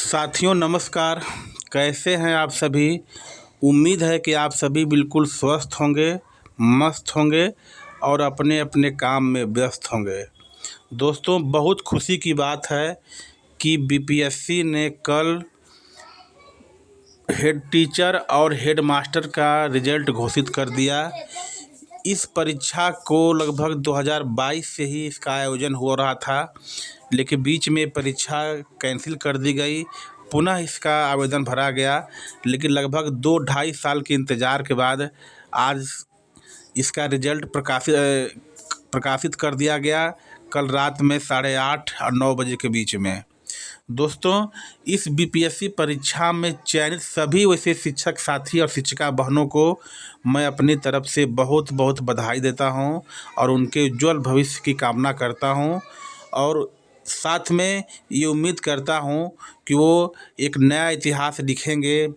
साथियों नमस्कार। कैसे हैं आप सभी। उम्मीद है कि आप सभी बिल्कुल स्वस्थ होंगे, मस्त होंगे और अपने अपने काम में व्यस्त होंगे। दोस्तों बहुत खुशी की बात है कि बीपीएससी ने कल हेड टीचर और हेड मास्टर का रिजल्ट घोषित कर दिया। इस परीक्षा को लगभग 2022 से ही इसका आयोजन हो रहा था, लेकिन बीच में परीक्षा कैंसिल कर दी गई। पुनः इसका आवेदन भरा गया, लेकिन लगभग 2-2.5 साल के इंतज़ार के बाद आज इसका रिजल्ट प्रकाशित कर दिया गया, कल रात में 8:30 और 9 बजे के बीच में। दोस्तों इस बीपीएससी परीक्षा में चयनित सभी वैसे शिक्षक साथी और शिक्षिका बहनों को मैं अपनी तरफ से बहुत बहुत बधाई देता हूं और उनके उज्जवल भविष्य की कामना करता हूं, और साथ में ये उम्मीद करता हूं कि वो एक नया इतिहास लिखेंगे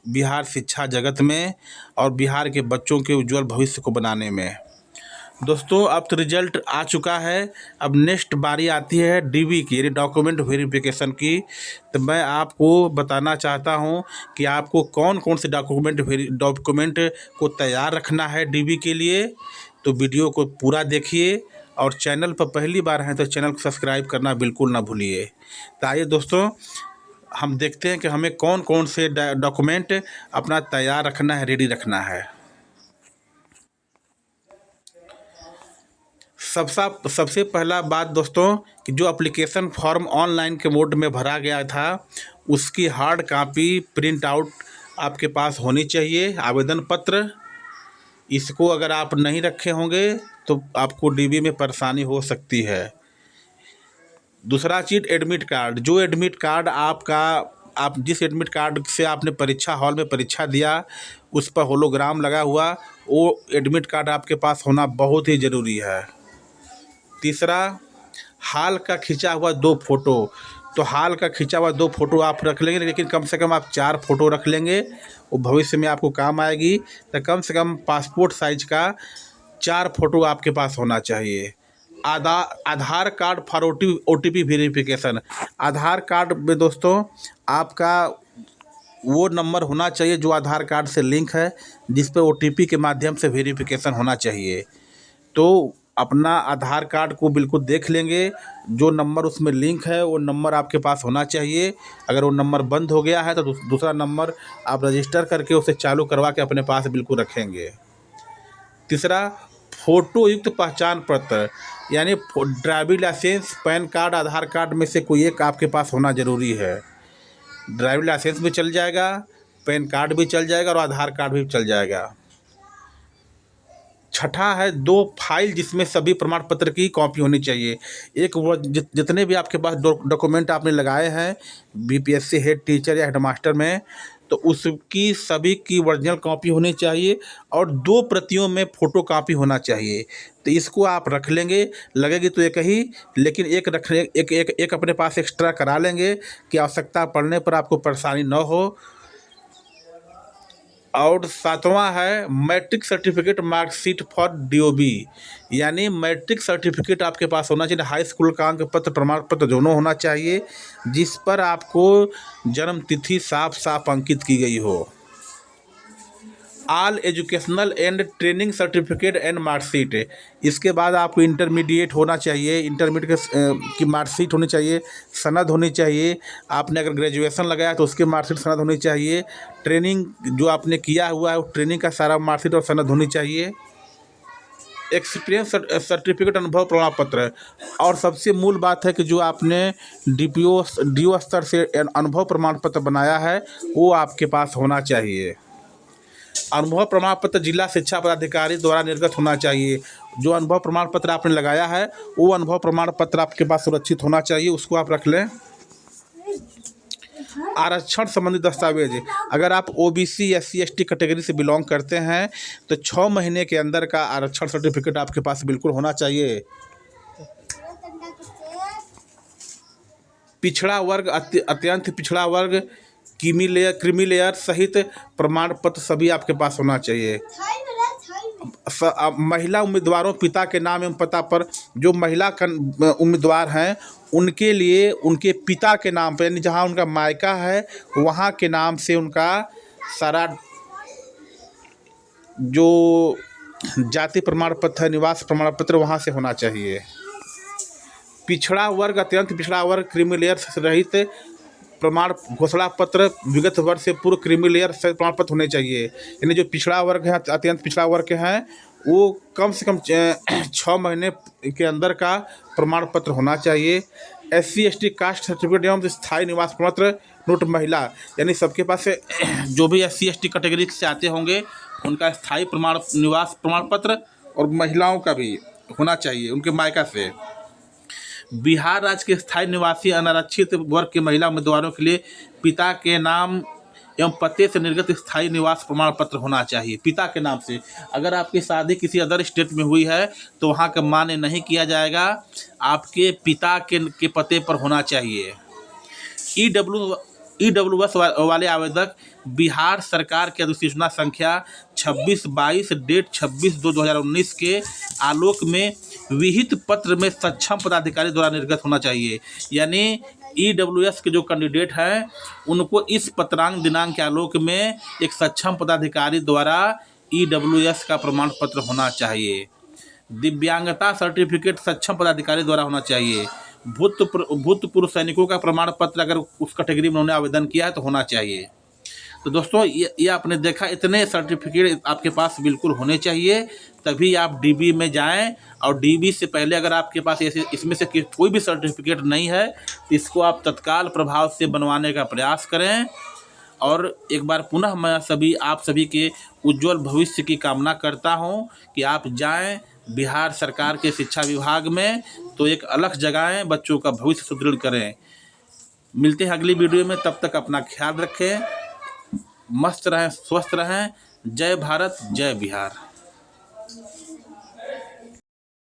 बिहार शिक्षा जगत में और बिहार के बच्चों के उज्जवल भविष्य को बनाने में। दोस्तों अब तो रिजल्ट आ चुका है, अब नेक्स्ट बारी आती है डीवी की, यानी डॉक्यूमेंट वेरिफिकेशन की। तो मैं आपको बताना चाहता हूं कि आपको कौन कौन से डॉक्यूमेंट को तैयार रखना है डीवी के लिए। तो वीडियो को पूरा देखिए और चैनल पर पहली बार हैं तो चैनल को सब्सक्राइब करना बिल्कुल ना भूलिए। तो आइए दोस्तों हम देखते हैं कि हमें कौन कौन से डॉक्यूमेंट अपना तैयार रखना है, रेडी रखना है। सबसे पहला बात दोस्तों कि जो एप्लीकेशन फॉर्म ऑनलाइन के मोड में भरा गया था उसकी हार्ड कॉपी प्रिंट आउट आपके पास होनी चाहिए। आवेदन पत्र, इसको अगर आप नहीं रखे होंगे तो आपको डीबी में परेशानी हो सकती है। दूसरा चीज़ एडमिट कार्ड। जो एडमिट कार्ड आप जिस एडमिट कार्ड से आपने परीक्षा हॉल में परीक्षा दिया उस पर होलोग्राम लगा हुआ, वो एडमिट कार्ड आपके पास होना बहुत ही ज़रूरी है। तीसरा, हाल का खींचा हुआ 2 फ़ोटो। तो हाल का खींचा हुआ 2 फ़ोटो आप रख लेंगे, लेकिन कम से कम आप 4 फ़ोटो रख लेंगे, वो भविष्य में आपको काम आएगी। तो कम से कम पासपोर्ट साइज का 4 फ़ोटो आपके पास होना चाहिए। Aadhaar card for OTP verification. Aadhaar card में दोस्तों आपका वो नंबर होना चाहिए जो आधार कार्ड से लिंक है, जिस पर ओटीपी के माध्यम से वेरिफिकेशन होना चाहिए। तो अपना आधार कार्ड को बिल्कुल देख लेंगे, जो नंबर उसमें लिंक है वो नंबर आपके पास होना चाहिए। अगर वो नंबर बंद हो गया है तो दूसरा नंबर आप रजिस्टर करके उसे चालू करवा के अपने पास बिल्कुल रखेंगे। तीसरा, फ़ोटो युक्त पहचान पत्र, यानी ड्राइविंग लाइसेंस, पैन कार्ड, आधार कार्ड में से कोई एक आपके पास होना ज़रूरी है। ड्राइविंग लाइसेंस भी चल जाएगा, पैन कार्ड भी चल जाएगा और आधार कार्ड भी चल जाएगा। छठा है 2 फाइल जिसमें सभी प्रमाण पत्र की कॉपी होनी चाहिए। एक वो जितने भी आपके पास डॉक्यूमेंट आपने लगाए हैं बीपीएससी हेड टीचर या हेड मास्टर में, तो उसकी सभी की ओरिजिनल कॉपी होनी चाहिए और 2 प्रतियों में फ़ोटो कॉपी होना चाहिए। तो इसको आप रख लेंगे, लगेगी तो एक ही, लेकिन एक अपने पास एक्स्ट्रा करा लेंगे कि आवश्यकता पड़ने पर आपको परेशानी न हो। और 7वां है matric certificate marksheet for DOB, यानी मैट्रिक सर्टिफिकेट आपके पास होना चाहिए। हाई स्कूल का अंक पत्र, प्रमाण पत्र दोनों होना चाहिए, जिस पर आपको जन्म तिथि साफ साफ अंकित की गई हो। All educational and training certificate and marksheet. इसके बाद आपको इंटरमीडिएट होना चाहिए, इंटरमीडिएट की मार्कशीट होनी चाहिए, सनद होनी चाहिए। आपने अगर ग्रेजुएशन लगाया तो उसकी मार्कशीट सनद होनी चाहिए। ट्रेनिंग जो आपने किया हुआ है ट्रेनिंग का सारा मार्कशीट और सनद होनी चाहिए। एक्सपीरियंस सर्टिफिकेट, अनुभव प्रमाण पत्र। और सबसे मूल बात है कि जो आपने डीओ स्तर से अनुभव प्रमाण पत्र बनाया है वो आपके पास होना चाहिए। अनुभव प्रमाण पत्र जिला शिक्षा पदाधिकारी द्वारा निर्गत होना चाहिए। जो अनुभव प्रमाण पत्र आपने लगाया है वो अनुभव प्रमाण पत्र आपके पास सुरक्षित होना चाहिए, उसको आप रख लें। आरक्षण संबंधी दस्तावेज। अगर आप ओबीसी SC ST कैटेगरी से बिलोंग करते हैं तो 6 महीने के अंदर का आरक्षण सर्टिफिकेट आपके पास बिल्कुल होना चाहिए। पिछड़ा वर्ग, अत्यंत पिछड़ा वर्ग, क्रीमी लेयर सहित प्रमाण पत्र सभी आपके पास होना चाहिए। महिला उम्मीदवारों पिता के नाम एवं पता पर, जो महिला उम्मीदवार हैं उनके लिए उनके पिता के नाम पर, यानी जहाँ उनका मायका है वहाँ के नाम से उनका सारा जो जाति प्रमाण पत्र है, निवास प्रमाण पत्र वहाँ से होना चाहिए। पिछड़ा वर्ग, अत्यंत पिछड़ा वर्ग, क्रीमी लेयर से रहित प्रमाण घोषणा पत्र विगत वर्ष से पूर्व क्रीमी लेयर से प्रमाण पत्र होने चाहिए। यानी जो पिछड़ा वर्ग है, अत्यंत पिछड़ा वर्ग के हैं, वो कम से कम 6 महीने के अंदर का प्रमाण पत्र होना चाहिए। SC ST कास्ट सर्टिफिकेट एवं स्थायी निवास प्रमाण पत्र नोट महिला, यानी सबके पास से जो भी SC ST कैटेगरी से आते होंगे उनका स्थायी निवास प्रमाण पत्र, और महिलाओं का भी होना चाहिए उनके मायका से। बिहार राज्य के स्थायी निवासी अनारक्षित वर्ग के महिला उम्मीदवारों के लिए पिता के नाम एवं पते से निर्गत स्थायी निवास प्रमाण पत्र होना चाहिए। पिता के नाम से, अगर आपकी शादी किसी अदर स्टेट में हुई है तो वहाँ का मान्य नहीं किया जाएगा, आपके पिता के पते पर होना चाहिए। EWS वाले आवेदक बिहार सरकार की अधिसूचना संख्या 26/22 डेट 26/2/2019 के आलोक में विहित पत्र में सक्षम पदाधिकारी द्वारा निर्गत होना चाहिए। यानी EWS के जो कैंडिडेट हैं उनको इस पत्रांक दिनांक के आलोक में एक सक्षम पदाधिकारी द्वारा EWS का प्रमाण पत्र होना चाहिए। दिव्यांगता सर्टिफिकेट सक्षम पदाधिकारी द्वारा होना चाहिए। भूतपूर्व सैनिकों का प्रमाण पत्र अगर उस कैटेगरी में उन्होंने आवेदन किया है तो होना चाहिए। तो दोस्तों ये आपने देखा, इतने सर्टिफिकेट आपके पास बिल्कुल होने चाहिए, तभी आप DB में जाएं। और DB से पहले अगर आपके पास इसमें से कोई भी सर्टिफिकेट नहीं है तो इसको आप तत्काल प्रभाव से बनवाने का प्रयास करें। और एक बार पुनः मैं आप सभी के उज्जवल भविष्य की कामना करता हूं कि आप जाएं बिहार सरकार के शिक्षा विभाग में, तो एक अलग जगह बच्चों का भविष्य सुदृढ़ करें। मिलते हैं अगली वीडियो में, तब तक अपना ख्याल रखें, मस्त रहें, स्वस्थ रहें। जय भारत, जय बिहार।